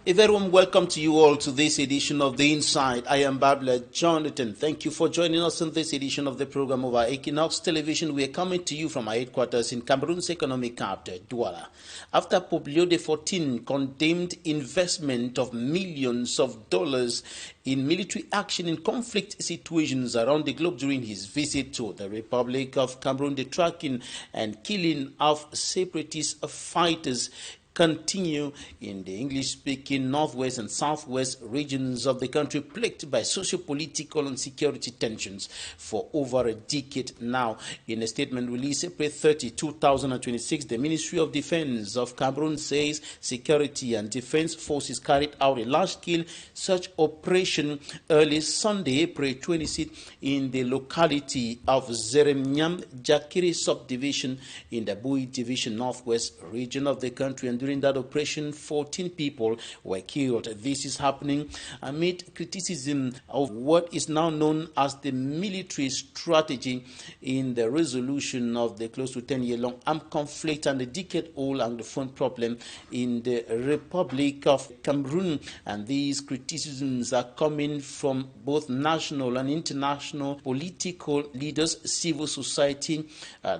A very warm welcome to you all to this edition of The Inside. I am Babla Jonathan. Thank you for joining us in this edition of the program over Equinoxe Television. We are coming to you from our headquarters in Cameroon's economic capital, Douala. After Pope Leo XIV condemned investment of millions of dollars in military action in conflict situations around the globe during his visit to the Republic of Cameroon, the tracking and killing of separatist fighters continue in the English-speaking northwest and southwest regions of the country, plagued by socio-political and security tensions for over a decade now. In a statement released April 30, 2026, the Ministry of Defense of Cameroon says security and defense forces carried out a large-scale search operation early Sunday, April 26, in the locality of Zeremnyam Jakiri subdivision in the Bui Division northwest region of the country, and during that operation, 14 people were killed. This is happening amid criticism of what is now known as the military strategy in the resolution of the close to 10-year-long armed conflict and the decade-old Anglophone problem in the Republic of Cameroon. And these criticisms are coming from both national and international political leaders, civil society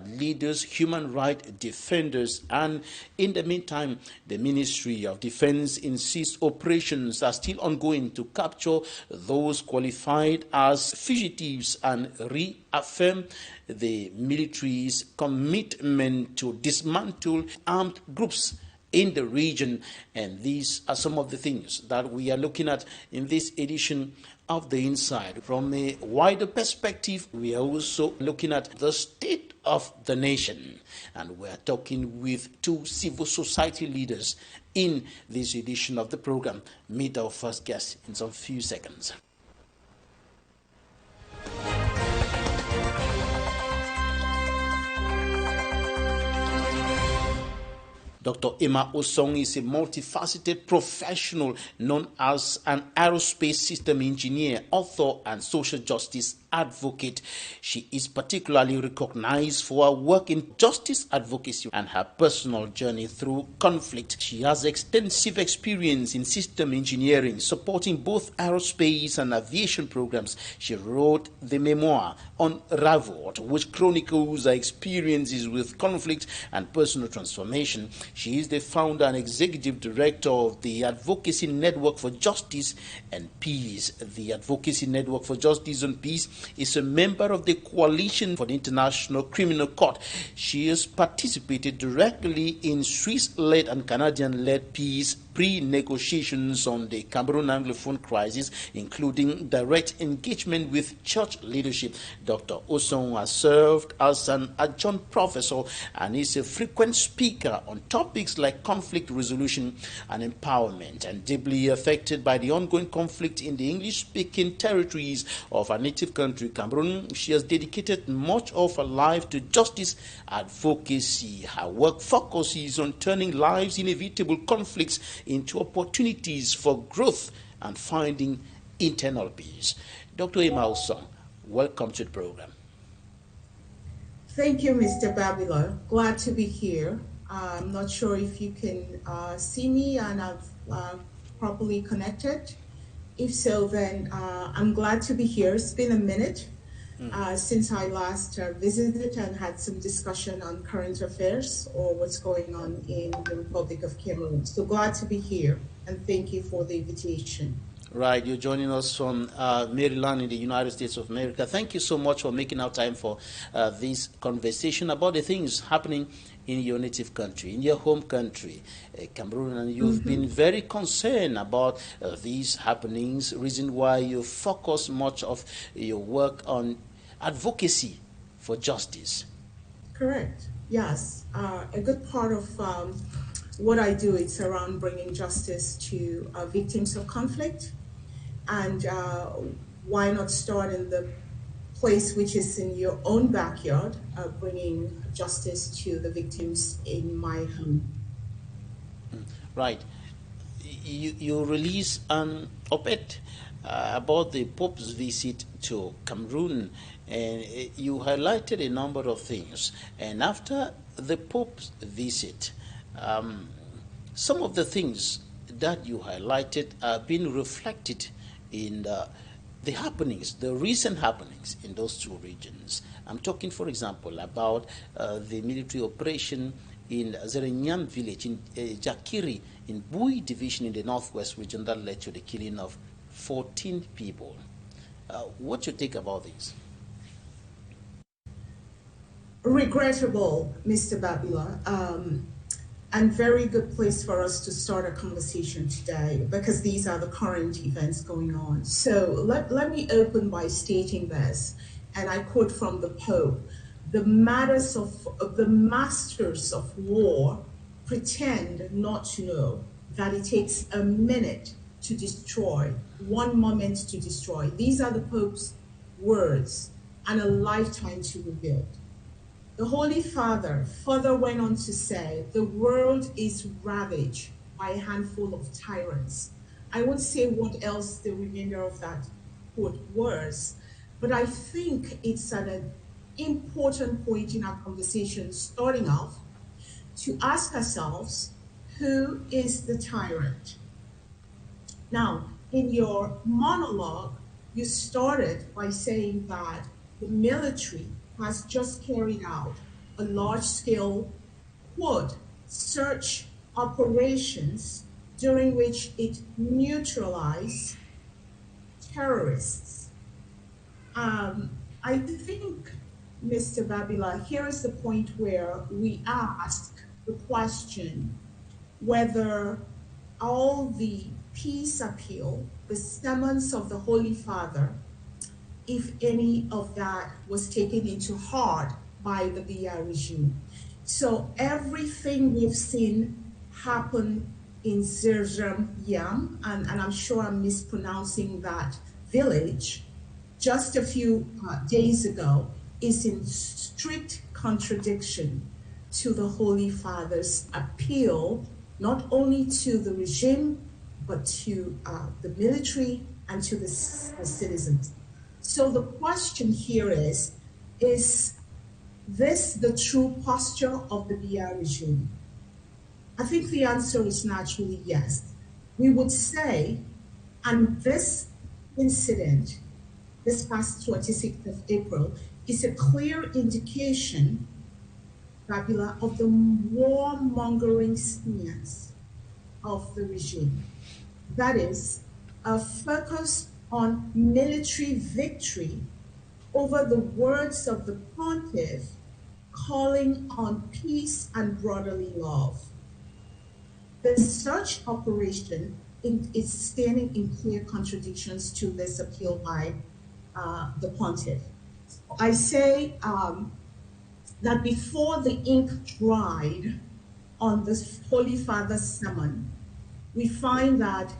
leaders, human rights defenders. And in the meantime, the Ministry of Defense insists operations are still ongoing to capture those qualified as fugitives and reaffirm the military's commitment to dismantle armed groups in the region. And these are some of the things that we are looking at in this edition of The Inside. From a wider perspective, we are also looking at the state of the nation, and we're talking with two civil society leaders in this edition of the program. Meet our first guest in some few seconds. Dr. Emma OSONG is a multifaceted professional known as an aerospace system engineer, author, and social justice advocate. She is particularly recognized for her work in justice advocacy and her personal journey through conflict. She has extensive experience in system engineering, supporting both aerospace and aviation programs. She wrote the memoir Unraveled, which chronicles her experiences with conflict and personal transformation. She is the founder and executive director of the Advocacy Network for Justice and Peace. The Advocacy Network for Justice and Peace is a member of the Coalition for the International Criminal Court. She has participated directly in Swiss-led and Canadian-led peace pre-negotiations on the Cameroon Anglophone crisis, including direct engagement with church leadership. Dr. OSONG has served as an adjunct professor and is a frequent speaker on topics like conflict resolution and empowerment, and deeply affected by the ongoing conflict in the English-speaking territories of her native country, Cameroon. She has dedicated much of her life to justice advocacy. Her work focuses on turning life's inevitable conflicts into opportunities for growth and finding internal peace. Dr. Emma OSONG, welcome to the program. Thank you, Mr. Babila. Glad to be here. I'm not sure if you can see me and I've properly connected. If so, then I'm glad to be here. It's been a minute since I last visited and had some discussion on current affairs or what's going on in the Republic of Cameroon. So glad to be here, and thank you for the invitation. Right, you're joining us from Maryland in the United States of America. Thank you so much for making our time for this conversation about the things happening in your native country, in your home country, Cameroon, and you've been very concerned about these happenings, reason why you focus much of your work on advocacy for justice. Correct, yes. A good part of what I do is around bringing justice to victims of conflict, and why not start in the place which is in your own backyard, bringing justice to the victims in my home. Right. You release an op-ed about the Pope's visit to Cameroon, and you highlighted a number of things. And after the Pope's visit, some of the things that you highlighted are being reflected in the happenings, the recent happenings in those two regions. I'm talking, for example, about the military operation in Zerenyam village in Jakiri in Bui division in the northwest region that led to the killing of 14 people. What's your take about this? Regrettable, Mr. Babila, and very good place for us to start a conversation today because these are the current events going on. So let me open by stating this, and I quote from the Pope: the masters of war pretend not to know that it takes a minute to destroy, 1 moment to destroy. These are the Pope's words, and a lifetime to rebuild. The Holy Father further went on to say, the world is ravaged by a handful of tyrants. I won't say what else the remainder of that quote was, but I think it's at an important point in our conversation, starting off, to ask ourselves, who is the tyrant? Now, in your monologue, you started by saying that the military has just carried out a large-scale, quote, search operations during which it neutralized terrorists. I think, Mr. Babila, here is the point where we ask the question whether all the peace appeal, the sermons of the Holy Father, if any of that was taken into heart by the BI regime. So everything we've seen happen in Zerjam, and I'm sure I'm mispronouncing that village, just a few days ago, is in strict contradiction to the Holy Father's appeal, not only to the regime, but to the military and to the citizens. So the question here is this the true posture of the BI regime? I think the answer is naturally yes. We would say, and this incident, this past 26th of April, is a clear indication, Babila, of the warmongering stance of the regime. That is, a focus on military victory over the words of the pontiff calling on peace and brotherly love. The search operation is standing in clear contradictions to this appeal by the pontiff. I say that before the ink dried on the Holy Father's sermon, we find that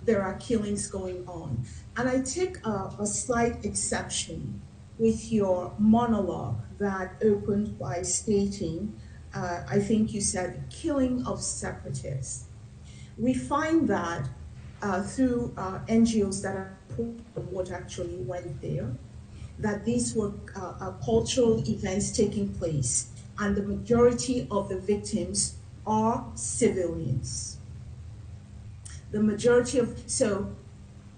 there are killings going on. And I take a slight exception with your monologue that opened by stating, I think you said, killing of separatists. We find that through NGOs that are what actually went there, that these were cultural events taking place, and the majority of the victims are civilians. The majority of, so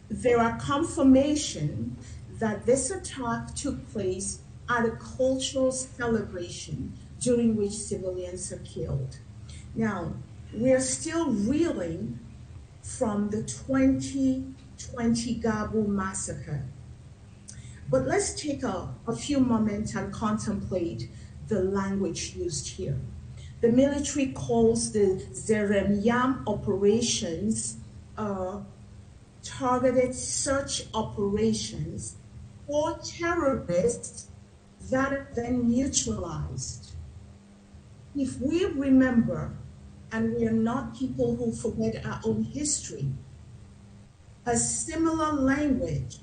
there are confirmation that this attack took place at a cultural celebration during which civilians are killed. Now, we're still reeling from the 2020 Gabu massacre. But let's take a few moments and contemplate the language used here. The military calls the Zeremyam operations targeted search operations for terrorists that are then neutralized. If we remember, and we are not people who forget our own history, a similar language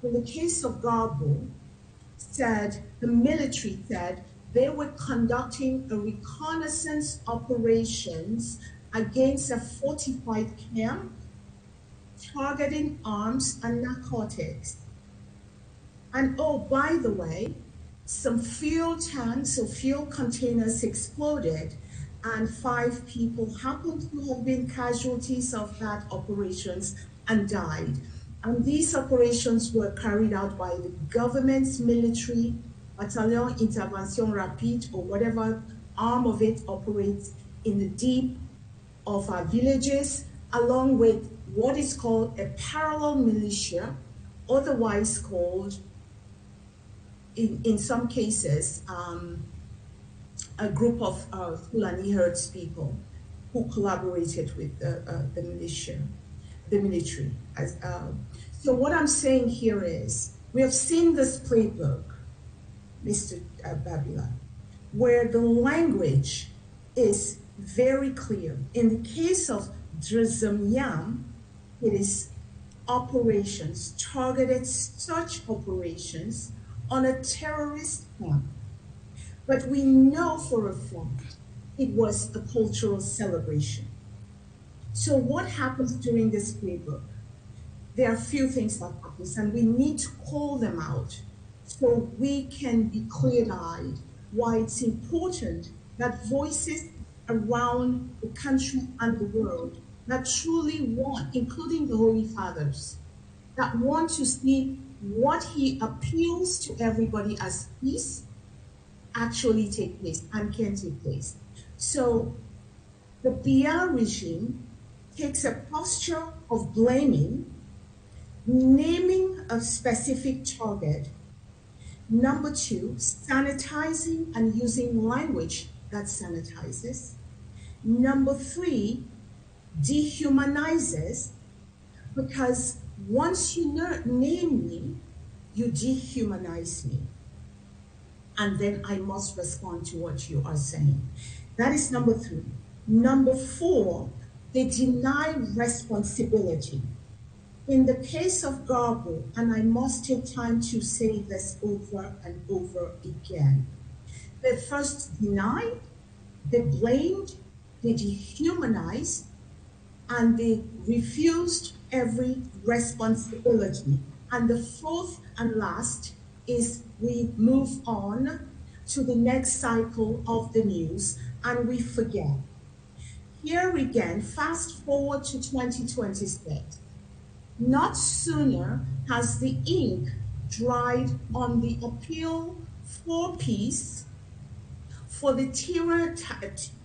in the case of Garbo said, the military said, they were conducting a reconnaissance operations against a fortified camp, targeting arms and narcotics. And oh, by the way, some fuel tanks or fuel containers exploded, and 5 people happened to have been casualties of that operations and died. And these operations were carried out by the government's military, Bataillon Intervention Rapide, or whatever arm of it operates in the deep of our villages, along with what is called a parallel militia, otherwise called, in some cases, a group of Fulani herds people who collaborated with the militia, the military. So what I'm saying here is, we have seen this playbook, Mr. Babila, where the language is very clear. In the case of Drzemyam, it is operations, targeted such operations on a terrorist camp. But we know for a fact it was a cultural celebration. So what happens during this playbook? There are a few things that happens, and we need to call them out so we can be clear-eyed why it's important that voices around the country and the world that truly want, including the Holy Fathers, that want to see what he appeals to everybody as peace actually take place and can take place. So the BR regime takes a posture of blaming, naming a specific target. Number 2, sanitizing and using language that sanitizes. Number 3, dehumanizes, because once you name me, you dehumanize me. And then I must respond to what you are saying. That is number 3. Number 4, they deny responsibility. In the case of Garbo, and I must take time to say this over and over again, they first denied, they blamed, they dehumanized, and they refused every responsibility. And the 4th and last is we move on to the next cycle of the news and we forget. Here again, fast forward to 2026. Not sooner has the ink dried on the appeal for peace, for the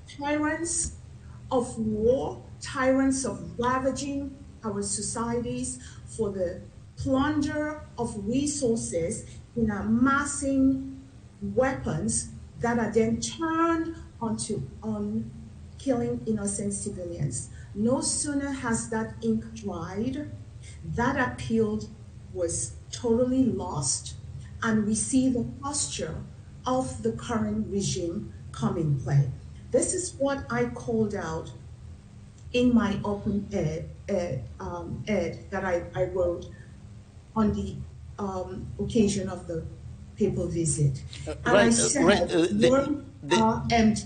tyrants of war, tyrants of ravaging our societies, for the plunder of resources in amassing weapons that are then turned on killing innocent civilians. No sooner has that ink dried, that appeal was totally lost, and we see the posture of the current regime come in play. This is what I called out in my open ed that I wrote on the occasion of the papal visit. And I said, empty.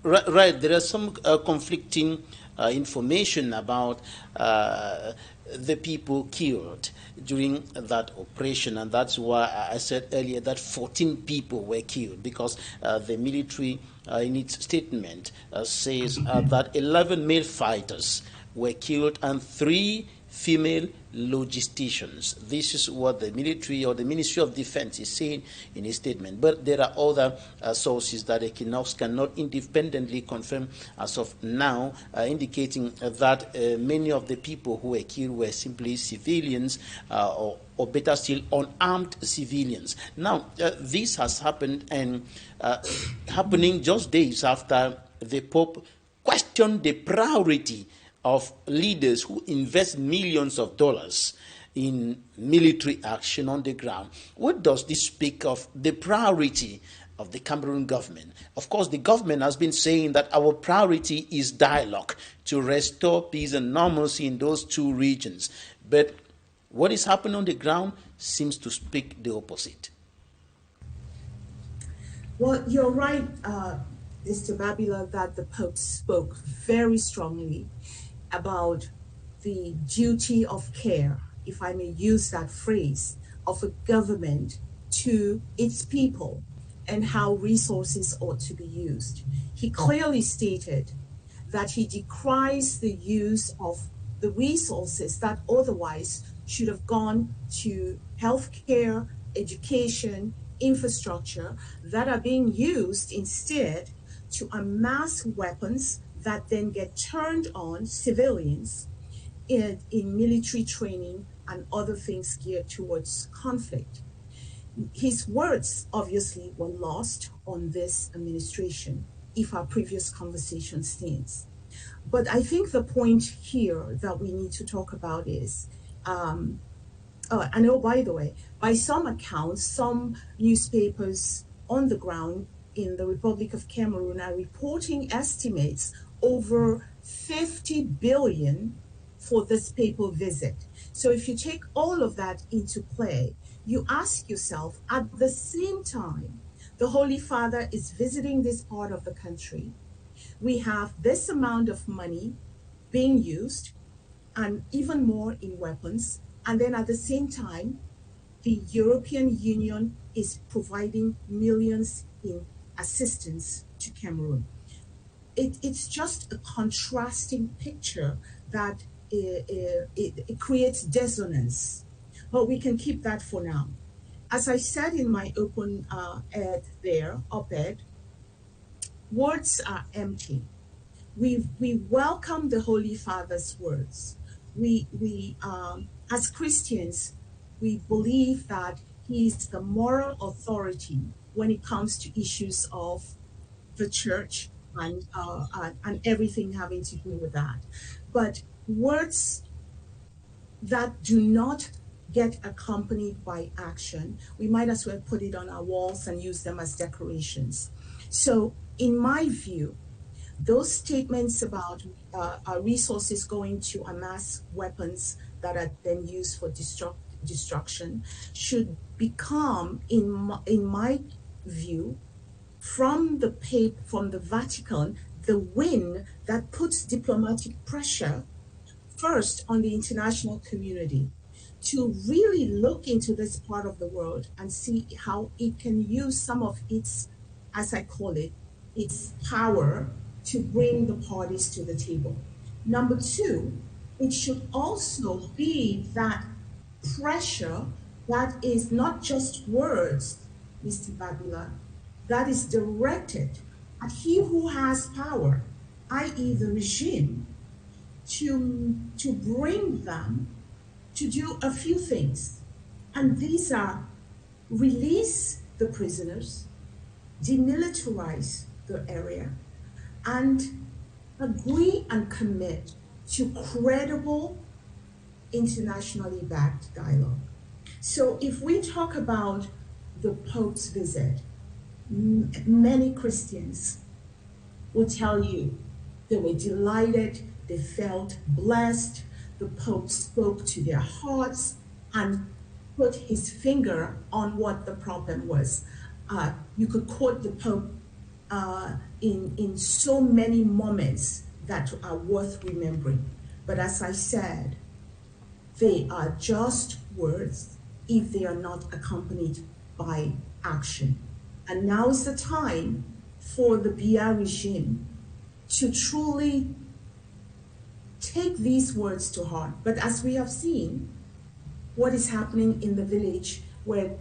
Right, there are some conflicting information about the people killed during that operation, and that's why I said earlier that 14 people were killed, because the military in its statement says that 11 male fighters were killed and 3 female logisticians. This is what the military or the Ministry of Defense is saying in a statement. But there are other sources that Equinoxe cannot independently confirm as of now, indicating that many of the people who were killed were simply civilians or better still, unarmed civilians. Now, this has happened, and happening just days after the Pope questioned the priority of leaders who invest millions of dollars in military action on the ground. What does this speak of the priority of the Cameroon government? Of course, the government has been saying that our priority is dialogue to restore peace and normalcy in those 2 regions. But what is happening on the ground seems to speak the opposite. Well, you're right, Mr. Babila, that the Pope spoke very strongly about the duty of care, if I may use that phrase, of a government to its people and how resources ought to be used. he clearly stated that he decries the use of the resources that otherwise should have gone to healthcare, education, infrastructure, that are being used instead to amass weapons that then get turned on civilians in military training and other things geared towards conflict. His words obviously were lost on this administration, if our previous conversation stands. But I think the point here that we need to talk about is, and oh, by the way, by some accounts, some newspapers on the ground in the Republic of Cameroon are reporting estimates over 50 billion for this papal visit. So if you take all of that into play, you ask yourself, at the same time, the Holy Father is visiting this part of the country. We have this amount of money being used, and even more in weapons. And then at the same time, the European Union is providing millions in assistance to Cameroon. It's just a contrasting picture that it creates dissonance. But we can keep that for now. As I said in my open op-ed, words are empty. We welcome the Holy Father's words. We as Christians, we believe that he is the moral authority when it comes to issues of the church and everything having to do with that. But words that do not get accompanied by action, we might as well put it on our walls and use them as decorations. So in my view, those statements about our resources going to amass weapons that are then used for destruction should become, in my view, from the Vatican, the win that puts diplomatic pressure first on the international community to really look into this part of the world and see how it can use some of its, as I call it, its power to bring the parties to the table. Number two, it should also be that pressure that is not just words, Mr. Babila, that is directed at he who has power, i.e. the regime, to bring them to do a few things. And these are release the prisoners, demilitarize the area, and agree and commit to credible, internationally backed dialogue. So if we talk about the Pope's visit, many Christians will tell you they were delighted, they felt blessed, the Pope spoke to their hearts and put his finger on what the problem was. You could quote the Pope in so many moments that are worth remembering. But as I said, they are just words if they are not accompanied by action. And now is the time for the Biya regime to truly take these words to heart. But as we have seen, what is happening in the village where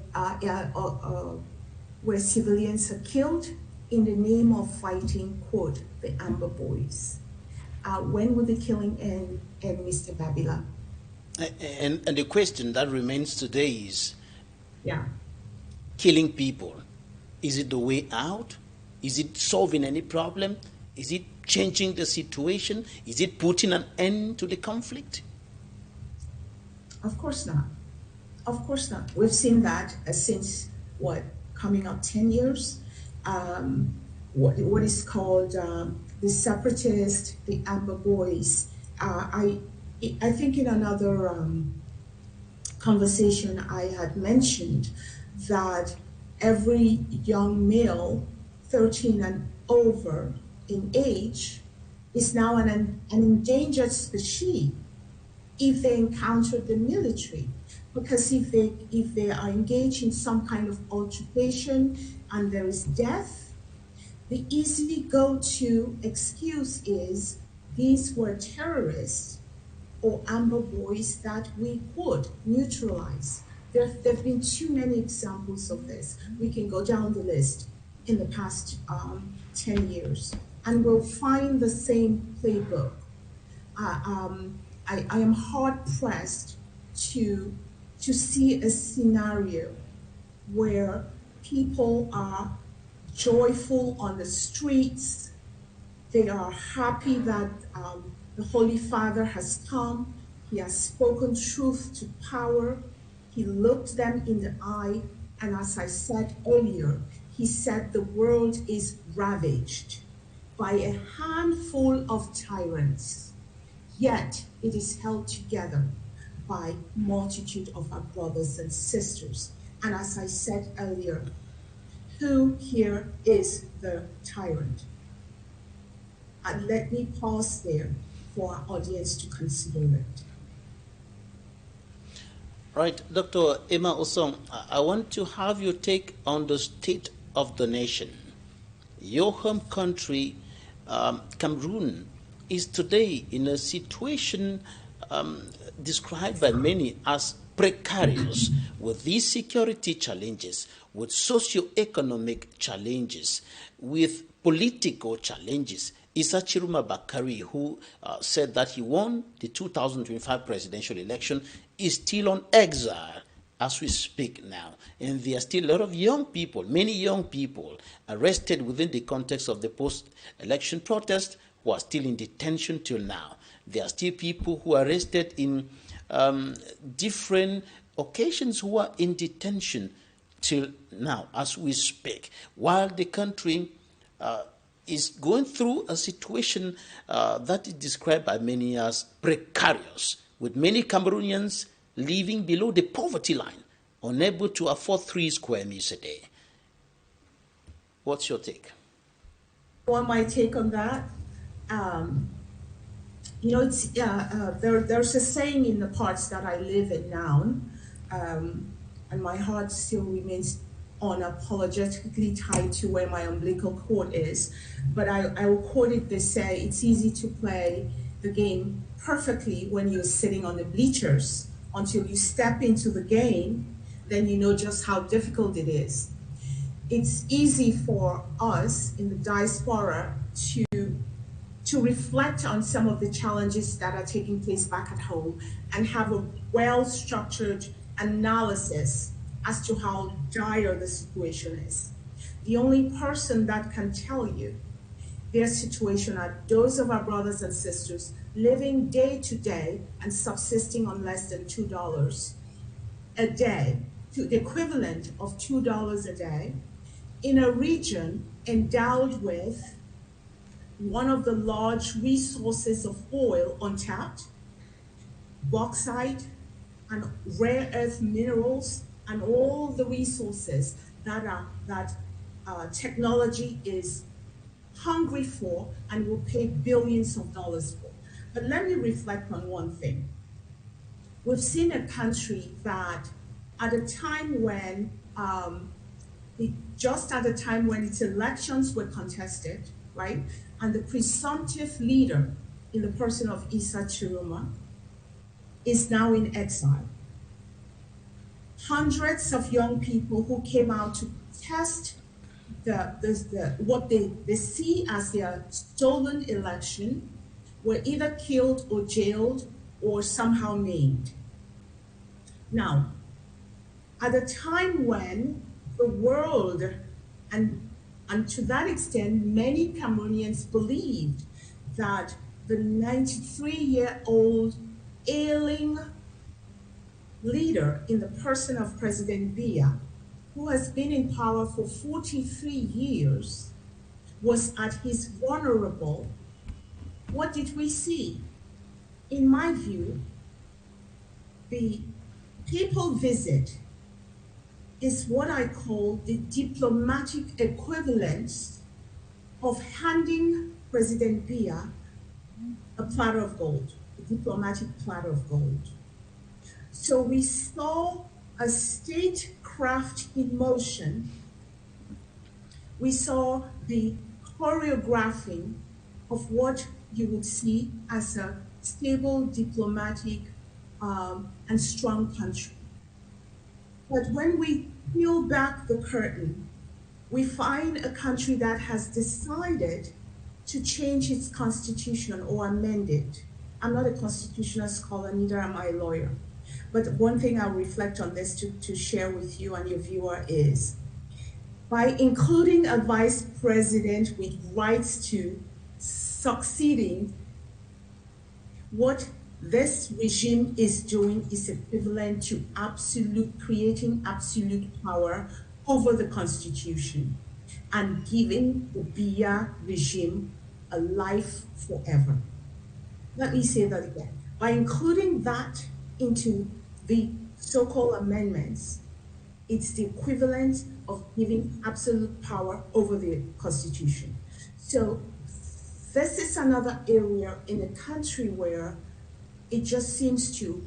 civilians are killed in the name of fighting, quote, the Amber Boys. When will the killing end, Mr. Babila? And the question that remains today is, yeah, killing people, is it the way out? Is it solving any problem? Is it changing the situation? Is it putting an end to the conflict? Of course not. Of course not. We've seen that since, coming up 10 years? What is called the separatists, the Amber Boys. I think in another conversation I had mentioned that every young male, 13 and over in age, is now an endangered species if they encounter the military. Because if they are engaged in some kind of altercation and there is death, The easy go-to excuse is these were terrorists or amber boys that we could neutralize. There've been too many examples of this. We can go down the list in the past 10 years, and we'll find the same playbook. Uh, um, I am hard pressed to, to see a scenario where people are joyful on the streets. They are happy that the Holy Father has come. He has spoken truth to power. He looked them in the eye. And as I said earlier, he said the world is ravaged by a handful of tyrants, yet it is held together by multitude of our brothers and sisters. And as I said earlier, who here is the tyrant? And let me pause there for our audience to consider it. Right, Dr. Emma Osong, I want to have your take on the state of the nation. Your home country, Cameroon, is today in a situation described by many as precarious, with these security challenges, with socio-economic challenges, with political challenges. Issa Chiruma Bakari, who said that he won the 2025 presidential election, is still on exile as we speak now. And there are still a lot of young people, many young people, arrested within the context of the post-election protest who are still in detention till now. There are still people who are arrested in different occasions who are in detention till now as we speak, while the country is going through a situation that is described by many as precarious, with many Cameroonians living below the poverty line, unable to afford 3 square meals a day. What's your take? Well, my take on that, it's there's a saying in the parts that I live in now, and my heart still remains unapologetically tied to where my umbilical cord is. But I will quote it. They say it's easy to play the game perfectly when you're sitting on the bleachers. Until you step into the game, then you know just how difficult it is. It's easy for us in the diaspora to reflect on some of the challenges that are taking place back at home and have a well-structured analysis as to how dire the situation is. The only person that can tell you their situation are those of our brothers and sisters living day to day and subsisting on less than $2 a day, to the equivalent of $2 a day, in a region endowed with one of the large resources of oil untapped, bauxite and rare earth minerals, and all the resources that technology is hungry for and will pay billions of dollars for. But let me reflect on one thing. We've seen a country that at a time when, just at the time when its elections were contested, right, and the presumptive leader in the person of Issa Chiruma is now in exile. Hundreds of young people who came out to test what they see as their stolen election were either killed or jailed or somehow maimed. Now, at a time when the world, and to that extent, many Cameroonians believed that the 93-year-old ailing leader in the person of President Biya, who has been in power for 43 years, was at his vulnerable, what did we see? In my view, the papal visit is what I call the diplomatic equivalence of handing President Biya a platter of gold, a diplomatic platter of gold. So we saw a statecraft in motion. We saw the choreographing of what you would see as a stable, diplomatic, and strong country. But when we peel back the curtain, we find a country that has decided to change its constitution or amend it. I'm not a constitutional scholar, neither am I a lawyer. But one thing I'll reflect on this to share with you and your viewer is, by including a vice president with rights to succeeding, what this regime is doing is equivalent to creating absolute power over the Constitution and giving the Biya regime a life forever. Let me say that again. By including that into the so-called amendments, it's the equivalent of giving absolute power over the Constitution. So this is another area in a country where it just seems to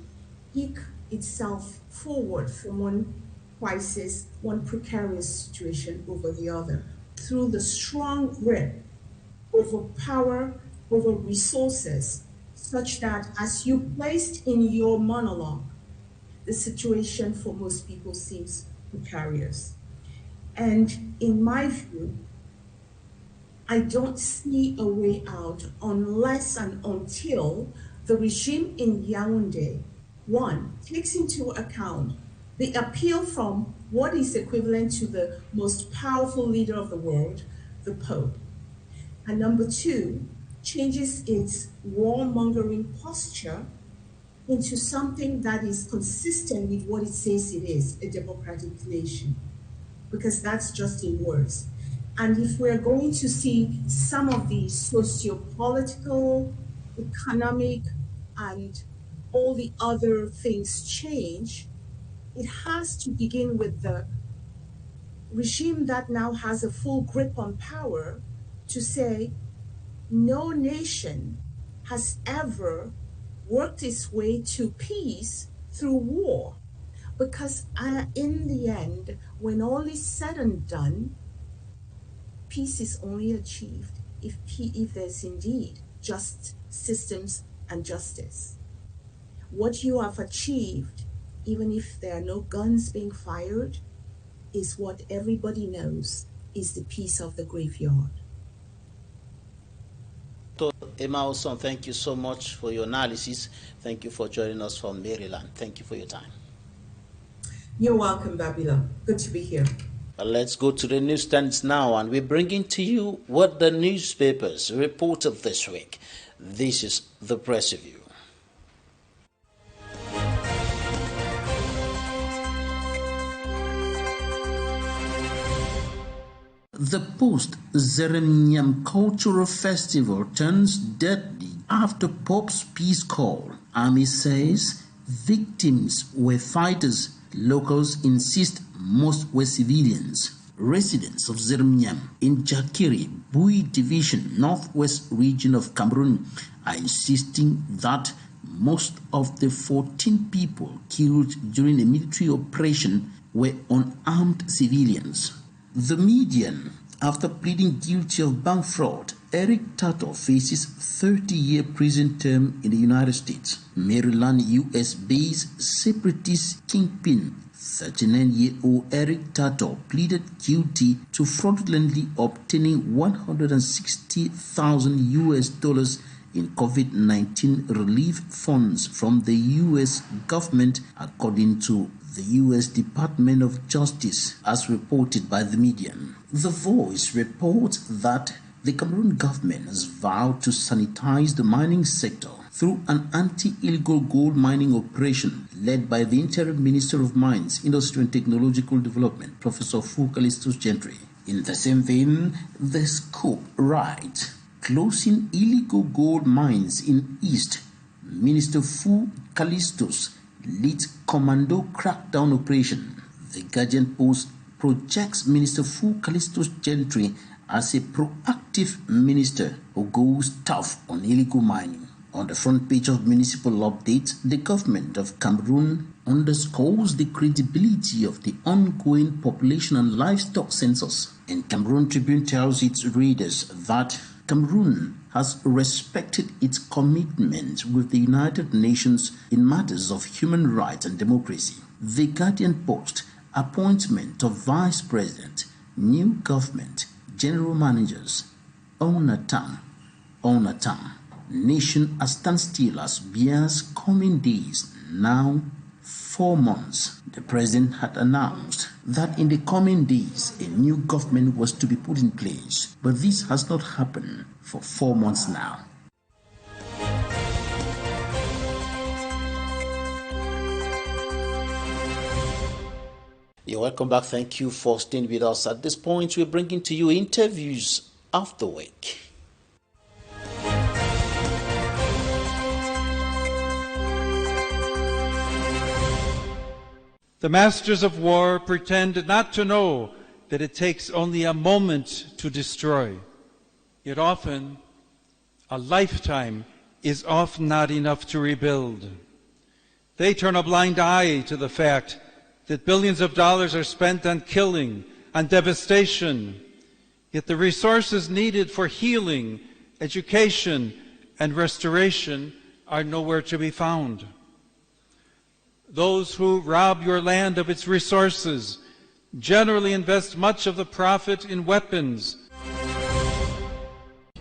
pick itself forward from one crisis, one precarious situation over the other, through the strong grip over power, over resources, such that, as you placed in your monologue, the situation for most people seems precarious. And in my view, I don't see a way out unless and until the regime in Yaoundé, one, takes into account the appeal from what is equivalent to the most powerful leader of the world, the Pope. And number two, changes its warmongering posture into something that is consistent with what it says it is, a democratic nation, because that's just in words. And if we're going to see some of the socio-political, economic, and all the other things change, it has to begin with the regime that now has a full grip on power to say, no nation has ever worked its way to peace through war. Because in the end, when all is said and done, peace is only achieved if there's indeed just systems and justice. What you have achieved, even if there are no guns being fired, is what everybody knows is the peace of the graveyard. Emma Olson, thank you so much for your analysis. Thank you for joining us from Maryland. Thank you for your time. You're welcome, Babila. Good to be here. Let's go to the newsstands now, and we're bringing to you what the newspapers reported this week. This is the press review. The post-Zeremnian Cultural Festival turns deadly after Pope's peace call. Army says victims were fighters. Locals insist most were civilians. Residents of Zeremnian in Jakiri, Bui Division, northwest region of Cameroon, are insisting that most of the 14 people killed during a military operation were unarmed civilians. The median, after pleading guilty of bank fraud, Eric Tato faces 30-year prison term in the United States. Maryland, U.S.-based separatist kingpin 39-year-old Eric Tato pleaded guilty to fraudulently obtaining $160,000 US in COVID-19 relief funds from the U.S. government, according to the U.S. Department of Justice, as reported by the media. The Voice reports that the Cameroon government has vowed to sanitize the mining sector through an anti-illegal gold mining operation led by the Interim Minister of Mines, Industry and Technological Development, Professor Fu Calistus Gentry. In the same vein, the Scoop writes, closing illegal gold mines in East, Minister Fu Calistus leads commando crackdown operation. The Guardian Post projects Minister Fu Calistus Gentry as a proactive minister who goes tough on illegal mining. On the front page of Municipal Update, the government of Cameroon underscores the credibility of the ongoing population and livestock census. And Cameroon Tribune tells its readers that Cameroon has respected its commitment with the United Nations in matters of human rights and democracy. The Guardian Post, appointment of Vice President, new government, general managers, Onatam, nation at standstill as bears coming days, now 4 months. The president had announced that in the coming days a new government was to be put in place, but this has not happened for 4 months now. You're welcome back. Thank you for staying with us. At this point, we're bringing to you interviews of the week. The masters of war pretend not to know that it takes only a moment to destroy. Yet often, a lifetime is often not enough to rebuild. They turn a blind eye to the fact that billions of dollars are spent on killing, on devastation, yet the resources needed for healing, education, and restoration are nowhere to be found. Those who rob your land of its resources generally invest much of the profit in weapons.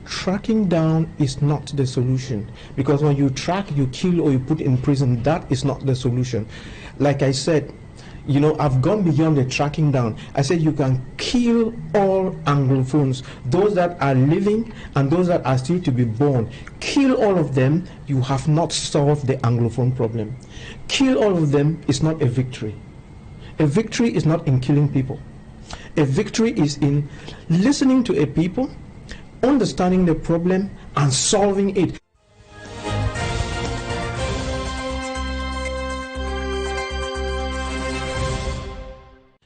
Tracking down is not the solution, because when you track, you kill, or you put in prison, that is not the solution. Like I said, I've gone beyond the tracking down. I said you can kill all Anglophones, those that are living and those that are still to be born. Kill all of them, you have not solved the Anglophone problem. Kill all of them is not a victory. A victory is not in killing people. A victory is in listening to a people, understanding the problem, and solving it.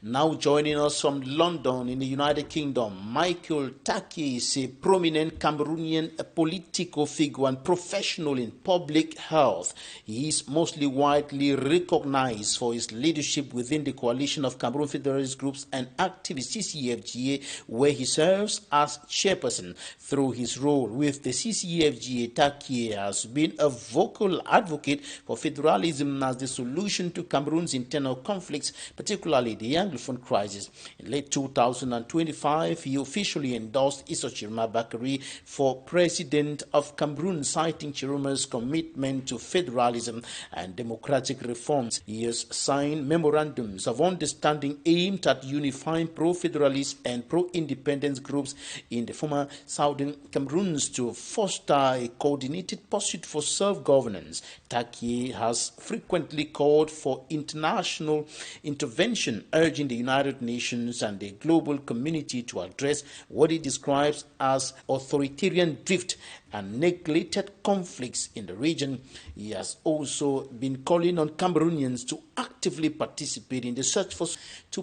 Now joining us from London in the United Kingdom, Michael Taki is a prominent Cameroonian political figure and professional in public health. He is mostly widely recognized for his leadership within the Coalition of Cameroon Federalist Groups and Activists CCFGA, where he serves as chairperson. Through his role with the CCFGA, Taki has been a vocal advocate for federalism as the solution to Cameroon's internal conflicts, particularly the Anglophone crisis. In late 2025, he officially endorsed Issa Chiroma Bakary for president of Cameroon, citing Chiroma's commitment to federalism and democratic reforms. He has signed memorandums of understanding aimed at unifying pro-federalist and pro-independence groups in the former southern Cameroons to foster a coordinated pursuit for self-governance. Taki has frequently called for international intervention, urging the United Nations and the global community to address what he describes as authoritarian drift and neglected conflicts in the region. He has also been calling on Cameroonians to actively participate in the search for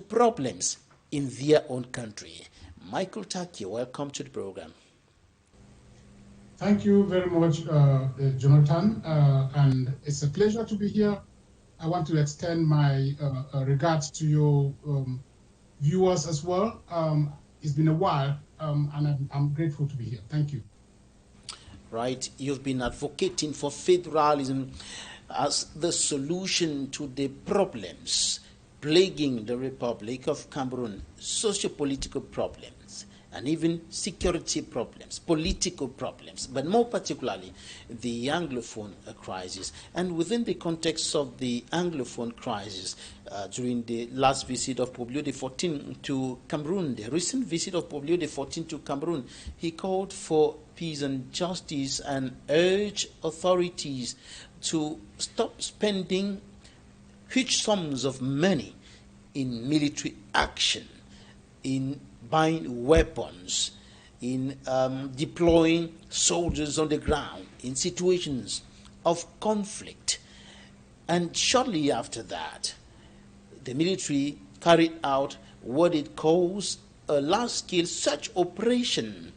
problems in their own country. Michael Taki, welcome to the program. Thank you very much, Jonathan, and it's a pleasure to be here. I want to extend my regards to your viewers as well. It's been a while, and I'm grateful to be here. Thank you. Right, you've been advocating for federalism as the solution to the problems plaguing the Republic of Cameroon, socio-political problems, and even security problems, political problems, but more particularly the Anglophone crisis. And within the context of the Anglophone crisis, during the last visit of Pope Leo XIV to Cameroon, the recent visit of Pope Leo XIV to Cameroon, he called for peace and justice and urged authorities to stop spending huge sums of money in military action, in buying weapons, in deploying soldiers on the ground in situations of conflict. And shortly after that, the military carried out what it calls a large-scale search operation,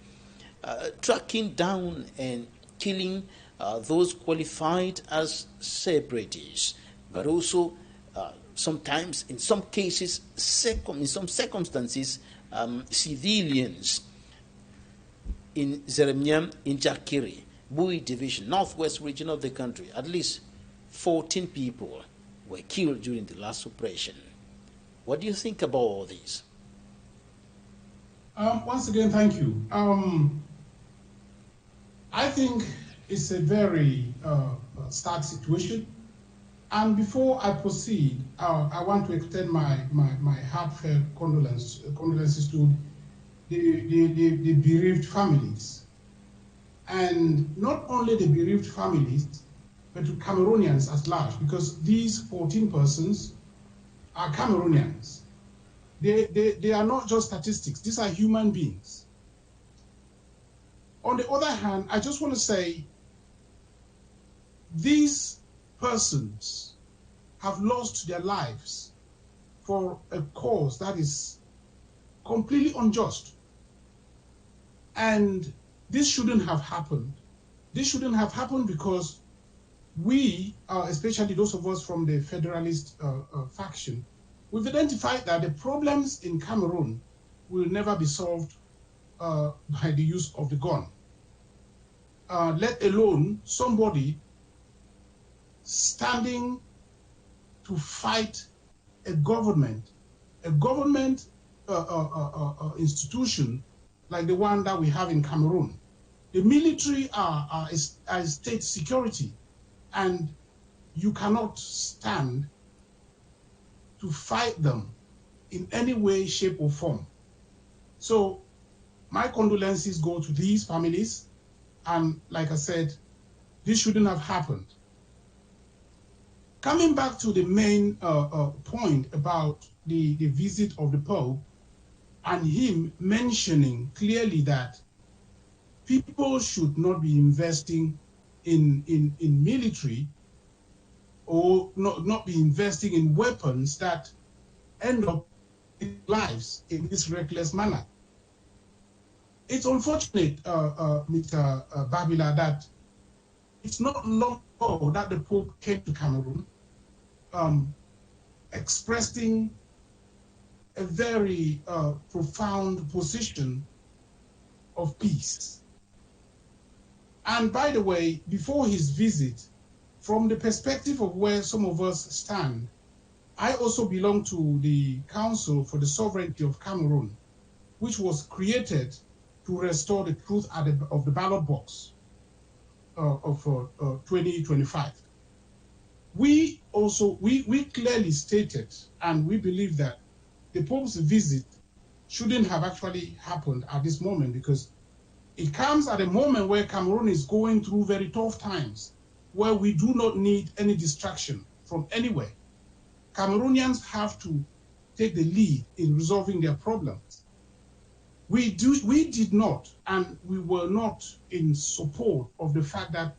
tracking down and killing those qualified as separatists, but also sometimes, in some cases, in some circumstances, civilians in Zeremiam, in Jakiri, Bui Division, northwest region of the country. At least 14 people were killed during the last operation. What do you think about all these? Once again, thank you. I think it's a very sad situation. And before I proceed, I want to extend my heartfelt condolences to the bereaved families. And not only the bereaved families, but to Cameroonians at large, because these 14 persons are Cameroonians. They are not just statistics, these are human beings. On the other hand, I just want to say, these persons have lost their lives for a cause that is completely unjust. And this shouldn't have happened. This shouldn't have happened because we, especially those of us from the Federalist faction, we've identified that the problems in Cameroon will never be solved by the use of the gun, let alone somebody standing to fight a government institution like the one that we have in Cameroon. The military are state security, and you cannot stand to fight them in any way, shape, or form. So my condolences go to these families, and like I said, this shouldn't have happened. Coming back to the main point about the visit of the Pope, and him mentioning clearly that people should not be investing in military, or not be investing in weapons that end up in lives in this reckless manner. It's unfortunate, Mr. Babila, that it's not long ago that the Pope came to Cameroon, expressing a very profound position of peace. And by the way, before his visit, from the perspective of where some of us stand, I also belong to the Council for the Sovereignty of Cameroon, which was created to restore the truth of the ballot box of 2025. We clearly stated, and we believe that the Pope's visit shouldn't have actually happened at this moment, because it comes at a moment where Cameroon is going through very tough times, where we do not need any distraction from anywhere. Cameroonians have to take the lead in resolving their problems. We did not, and we were not in support of the fact that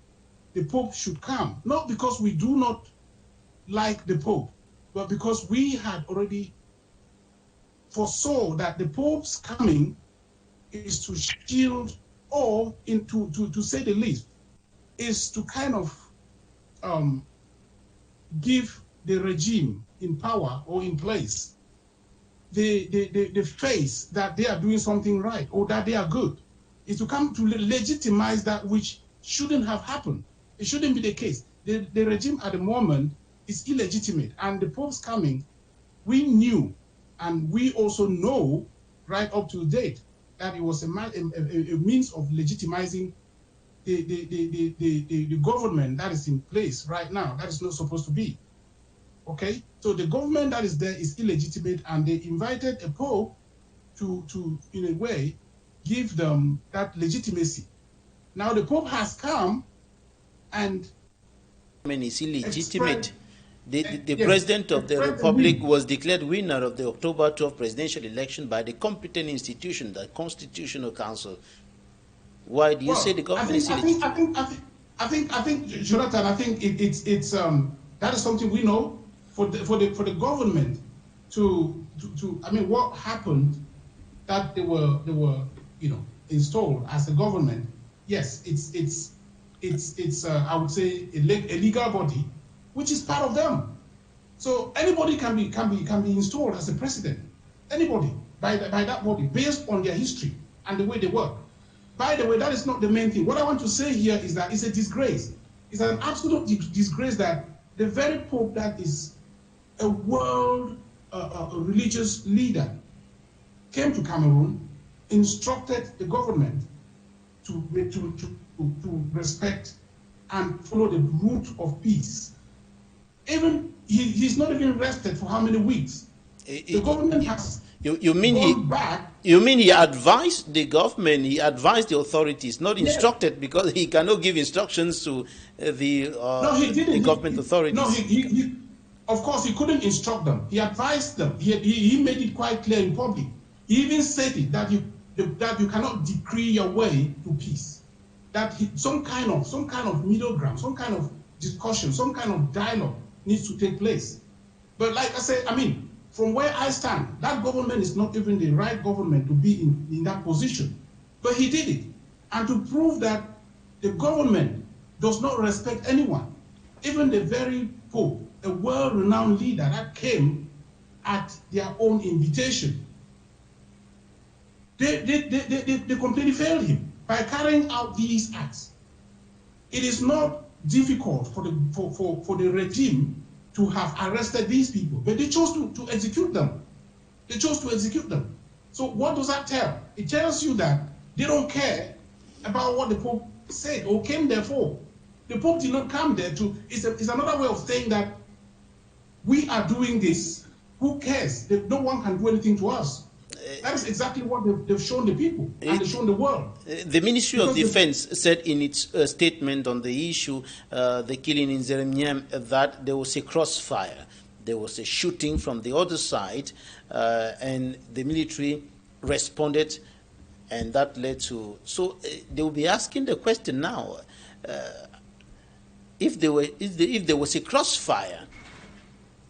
the Pope should come, not because we do not like the Pope, but because we had already foresaw that the Pope's coming is to shield, or to say the least, is to kind of give the regime in power or in place the face that they are doing something right, or that they are good. Is to come to legitimize that which shouldn't have happened. It shouldn't be the case. The regime at the moment is illegitimate, and the Pope's coming, we knew, and we also know right up to date, that it was a means of legitimizing the government that is in place right now. That is not supposed to be. Okay, so the government that is there is illegitimate, and they invited a Pope to in a way, give them that legitimacy. Now the Pope has come, and is illegitimate. The President of the Republic was declared winner of the October 12 presidential election by the competent institution, the Constitutional Council. Why do you say the government is illegitimate? I think, Jonathan, I think it's that is something we know. For the government to I mean, what happened, that they were installed as a government. Yes, it's it's I would say a legal body, which is part of them. So anybody can be installed as a president. Anybody by that body based on their history and the way they work. By the way, that is not the main thing. What I want to say here is that it's a disgrace. It's an absolute disgrace that the very Pope that is a world religious leader came to Cameroon, instructed the government to respect and follow the route of peace. Even he's not even rested for how many weeks? The government has gone back. You mean he advised the government, he advised the authorities, not instructed, because he cannot give instructions to the government authorities. No, he of course he couldn't instruct them. He advised them. He made it quite clear in public. He even said it that you cannot decree your way to peace. That some kind of middle ground, some kind of discussion, some kind of dialogue needs to take place. But like I said, I mean, from where I stand, that government is not even the right government to be in that position. But he did it. And to prove that the government does not respect anyone, even the very Pope, a world-renowned leader that came at their own invitation, they completely failed him by carrying out these acts. It is not difficult for the regime to have arrested these people, but they chose to execute them. They chose to execute them. So what does that tell? It tells you that they don't care about what the Pope said or came there for. The Pope did not come there to, it's another way of saying that we are doing this, who cares? No one can do anything to us. That is exactly what they've shown the people and they've shown the world. The Ministry of Defense said in its statement on the issue, the killing in Zeremiem, that there was a crossfire. There was a shooting from the other side, and the military responded, and that led to... So they will be asking the question now, if there was a crossfire,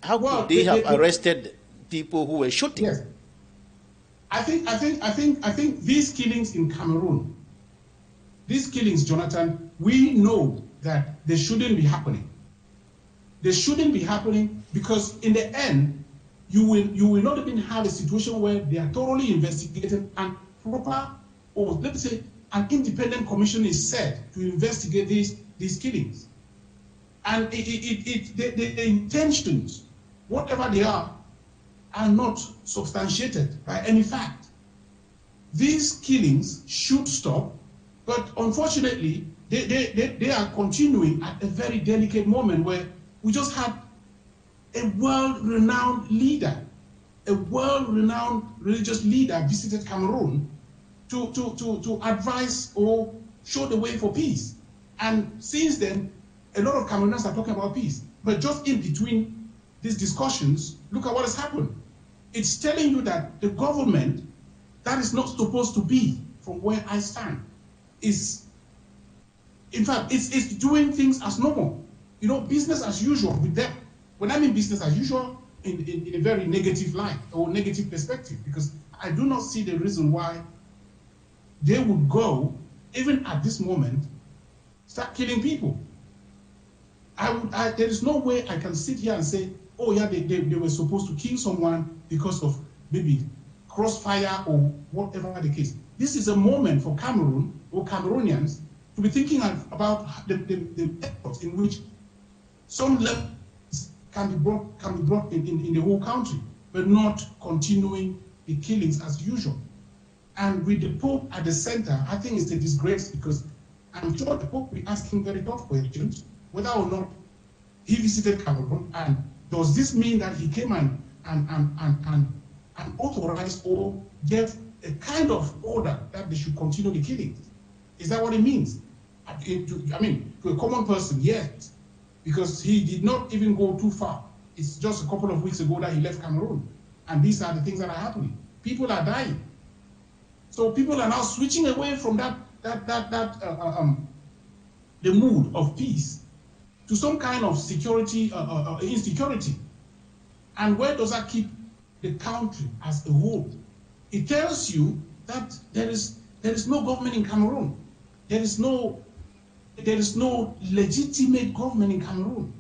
how could they have arrested people who were shooting? Yes. I think these killings in Cameroon, these killings, Jonathan, we know that they shouldn't be happening. They shouldn't be happening because in the end, you will not even have a situation where they are thoroughly investigated and proper, or let's say an independent commission is set to investigate these killings. And the intentions, whatever they are not substantiated by any fact. These killings should stop, but unfortunately, they are continuing at a very delicate moment where we just had a world-renowned leader, a world-renowned religious leader visited Cameroon to advise or show the way for peace. And since then, a lot of Cameroonians are talking about peace. But just in between these discussions, look at what has happened. It's telling you that the government, that is not supposed to be, from where I stand, is, in fact, it's doing things as normal. You know, business as usual with them. When I mean business as usual, in a very negative light or negative perspective, because I do not see the reason why they would go, even at this moment, start killing people. There is no way I can sit here and say, oh yeah, they were supposed to kill someone because of maybe crossfire or whatever the case. This is a moment for Cameroon or Cameroonians to be thinking about the efforts in which some levels can be brought in the whole country, but not continuing the killings as usual. And with the Pope at the center, I think it's a disgrace because I'm sure the Pope will be asking very tough questions whether or not he visited Cameroon, and does this mean that he came and authorized or gave a kind of order that they should continue the killings? Is that what it means? I mean, to a common person, yes, because he did not even go too far. It's just a couple of weeks ago that he left Cameroon, and these are the things that are happening. People are dying. So people are now switching away from the mood of peace to some kind of security, insecurity. And where does that keep the country as a whole? It tells you that there is no government in Cameroon. There is no there is no legitimate government in Cameroon.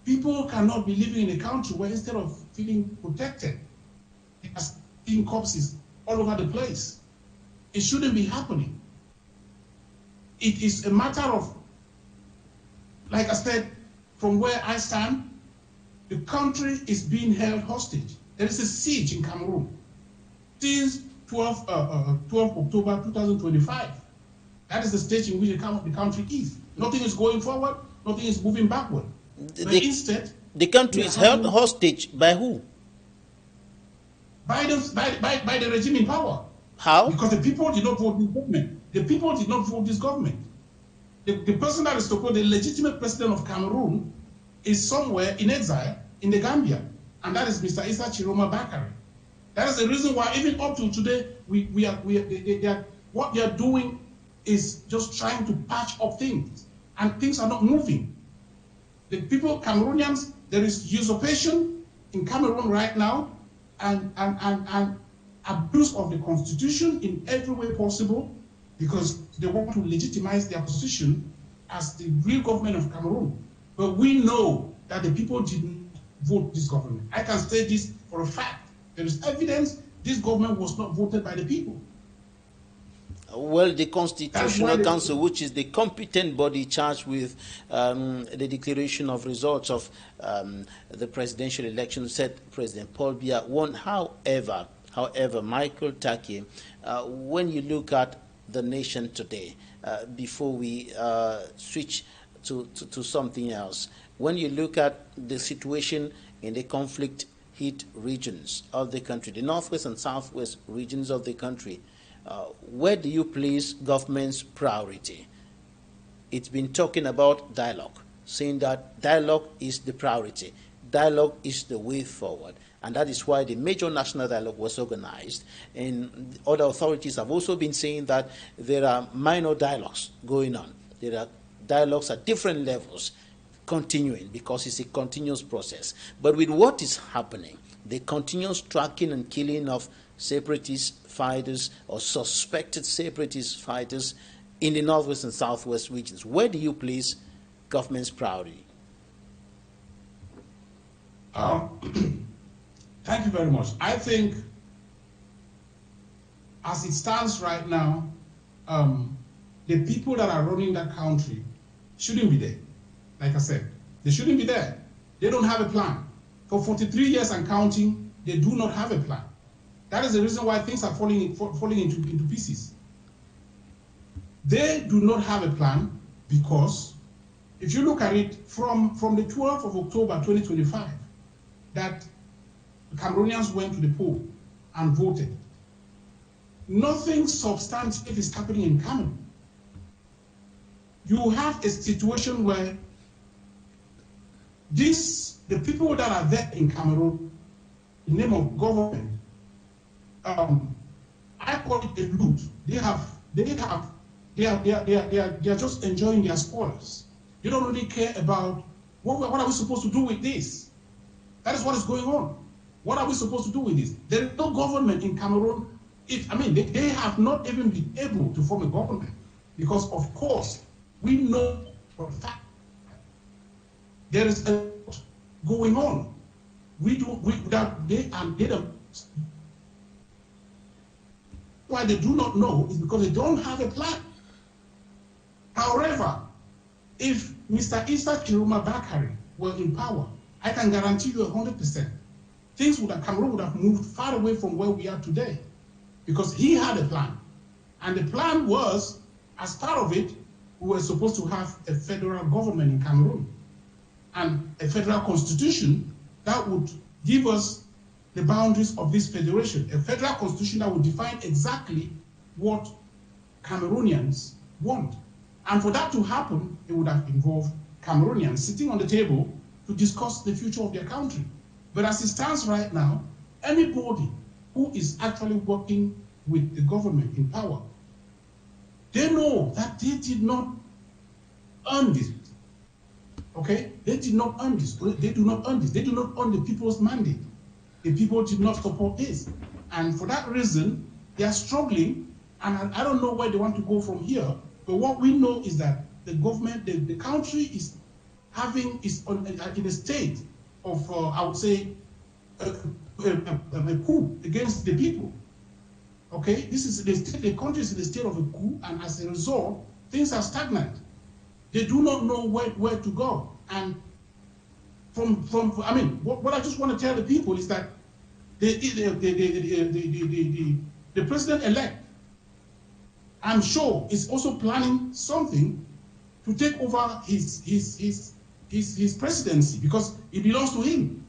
People cannot be living in a country where instead of feeling protected, they are seeing corpses all over the place. It shouldn't be happening. It is a matter of, like I said, from where I stand, the country is being held hostage. There is a siege in Cameroon since 12 October 2025. That is the stage in which the country is. Nothing is going forward, nothing is moving backward. But instead, the country is held hostage by who? By the regime in power. How? Because the people did not vote this government. The people did not vote this government. The person that is supposed, the legitimate president of Cameroon, is somewhere in exile in the Gambia, and that is Mr. Issa Chiroma Bakari. That is the reason why, even up to today, what they are doing is just trying to patch up things, and things are not moving. The people, Cameroonians, there is usurpation in Cameroon right now, and abuse of the constitution in every way possible, because they want to legitimize their position as the real government of Cameroon. But we know that the people didn't vote this government. I can say this for a fact. There is evidence this government was not voted by the people. Well, the Constitutional Council, which is the competent body charged with the declaration of results of the presidential election, said President Paul Biya won. However, Michael Taki, when you look at the nation today, before we switch to something else, when you look at the situation in the conflict-hit regions of the country, the northwest and southwest regions of the country, where do you place government's priority? It's been talking about dialogue, saying that dialogue is the priority. Dialogue is the way forward. And that is why the major national dialogue was organized. And other authorities have also been saying that there are minor dialogues going on. There are dialogues at different levels continuing, because it's a continuous process. But with what is happening, the continuous tracking and killing of separatist fighters or suspected separatist fighters in the northwest and southwest regions, where do you place government's priority? Thank you very much. I think, as it stands right now, the people that are running that country shouldn't be there. Like I said, they shouldn't be there. They don't have a plan. For 43 years and counting, they do not have a plan. That is the reason why things are falling into pieces. They do not have a plan because, if you look at it from the 12th of October 2025, that Cameroonians went to the poll and voted. Nothing substantive is happening in Cameroon. You have a situation where the people that are there in Cameroon, in the name of government, I call it a loot. They are just enjoying their spoils. They don't really care about what are we supposed to do with this. That is what is going on. What are we supposed to do with this? There is no government in Cameroon. They have not even been able to form a government because, of course, we know for a fact there is a lot going on. Why they do not know is because they don't have a plan. However, if Mr. Issa Chiroma Bakari were in power, I can guarantee you 100%, Cameroon would have moved far away from where we are today, because he had a plan. And the plan was, as part of it, we were supposed to have a federal government in Cameroon and a federal constitution that would give us the boundaries of this federation, a federal constitution that would define exactly what Cameroonians want. And for that to happen, it would have involved Cameroonians sitting on the table to discuss the future of their country. But as it stands right now, anybody who is actually working with the government in power, they know that they did not earn this. Okay? They did not earn this. They do not earn this. They do not earn the people's mandate. The people did not support this. And for that reason, they are struggling. And I don't know where they want to go from here. But what we know is that the government, the country is in a state of, I would say, a coup against the people. Okay, this is the country is in a state of a coup, and as a result, things are stagnant. They do not know where to go. And what I just want to tell the people is that the president-elect, I'm sure, is also planning something to take over his presidency, because it belongs to him.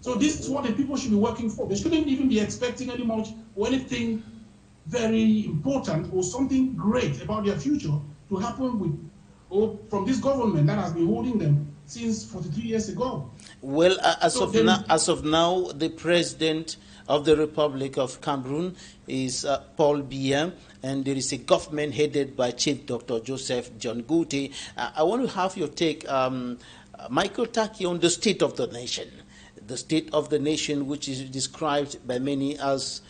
So this is what the people should be working for. They shouldn't even be expecting any much or anything very important or something great about their future to happen from this government that has been holding them since 43 years ago. Well, as of now, the president of the Republic of Cameroon is Paul Biya, and there is a government headed by Chief Dr. Joseph John Gutte. I want to have your take, Michael Taki, on the state of the nation. The state of the nation, which is described by many as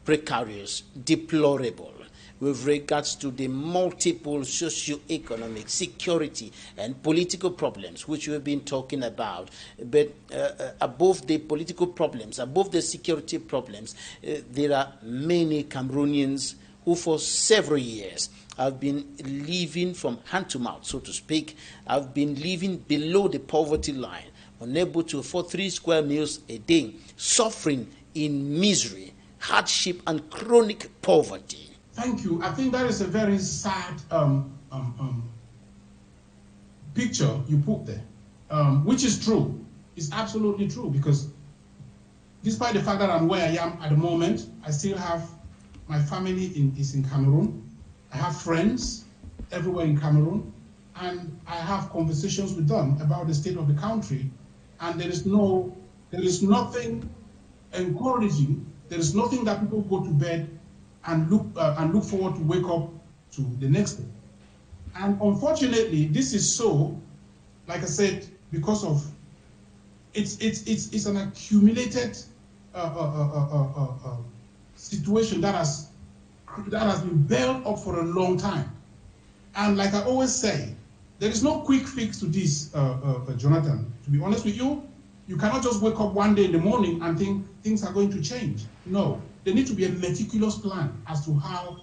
precarious, deplorable, with regards to the multiple socio-economic, security, and political problems which we've been talking about. But above the political problems, above the security problems, there are many Cameroonians who for several years have been living from hand to mouth, so to speak, have been living below the poverty line, unable to afford 3 square meals a day, suffering in misery, hardship, and chronic poverty. Thank you. I think that is a very sad picture you put there, which is true. It's absolutely true, because despite the fact that I'm where I am at the moment, I still have my family is in Cameroon. I have friends everywhere in Cameroon, and I have conversations with them about the state of the country, and there is nothing encouraging. There is nothing that people go to bed and look forward to wake up to the next day. And unfortunately, this is so, like I said, because of it's an accumulated situation that has been built up for a long time. And like I always say, there is no quick fix to this, Jonathan. To be honest with you, you cannot just wake up one day in the morning and think things are going to change. No, there needs to be a meticulous plan as to how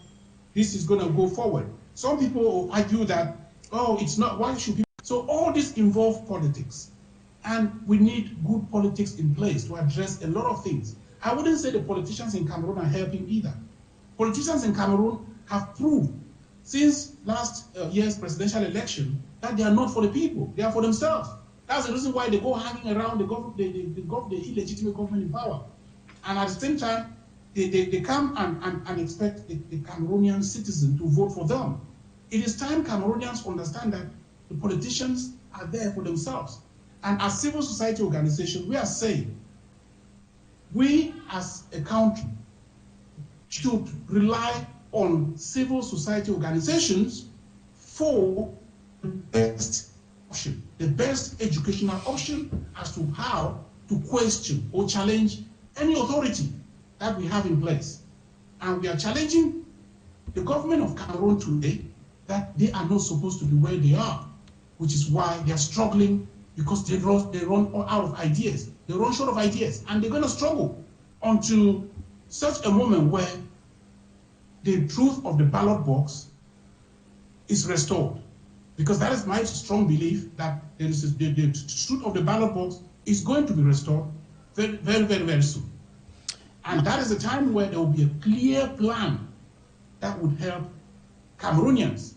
this is going to go forward. Some people argue that, oh, it's not, why should people? So all this involves politics. And we need good politics in place to address a lot of things. I wouldn't say the politicians in Cameroon are helping either. Politicians in Cameroon have proved since last year's presidential election that they are not for the people, they are for themselves. That's the reason why they go hanging around the illegitimate government in power. And at the same time, they come and expect the Cameroonian citizen to vote for them. It is time Cameroonians understand that the politicians are there for themselves. And as civil society organization, we are saying, we as a country should rely on civil society organizations for the best option, the best educational option as to how to question or challenge any authority that we have in place. And we are challenging the government of Cameroon today that they are not supposed to be where they are, which is why they are struggling, because they run out of ideas. They run short of ideas, and they're going to struggle until such a moment where the truth of the ballot box is restored. Because that is my strong belief that the truth of the ballot box is going to be restored very, very, very, very soon. And that is a time where there will be a clear plan that would help Cameroonians,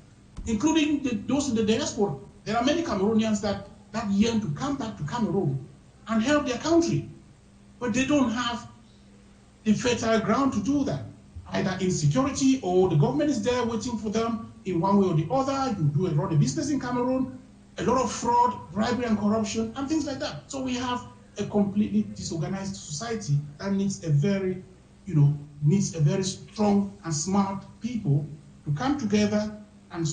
including those in the diaspora. There are many Cameroonians that yearn to come back to Cameroon and help their country, but they don't have the fertile ground to do that. Either insecurity, or the government is there waiting for them in one way or the other. You run a business in Cameroon, a lot of fraud, bribery and corruption, and things like that. So we have a completely disorganized society that needs a very strong and smart people to come together and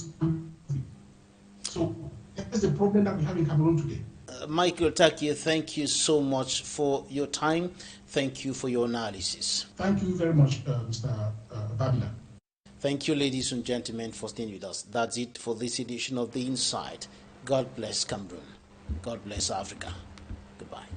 so that's the problem that we have in Cameroon today. Michael Taki, thank you so much for your time. Thank you for your analysis. Thank you very much, Mr. Babila. Thank you, ladies and gentlemen, for staying with us. That's it for this edition of The Insight. God bless Cameroon. God bless Africa. Goodbye.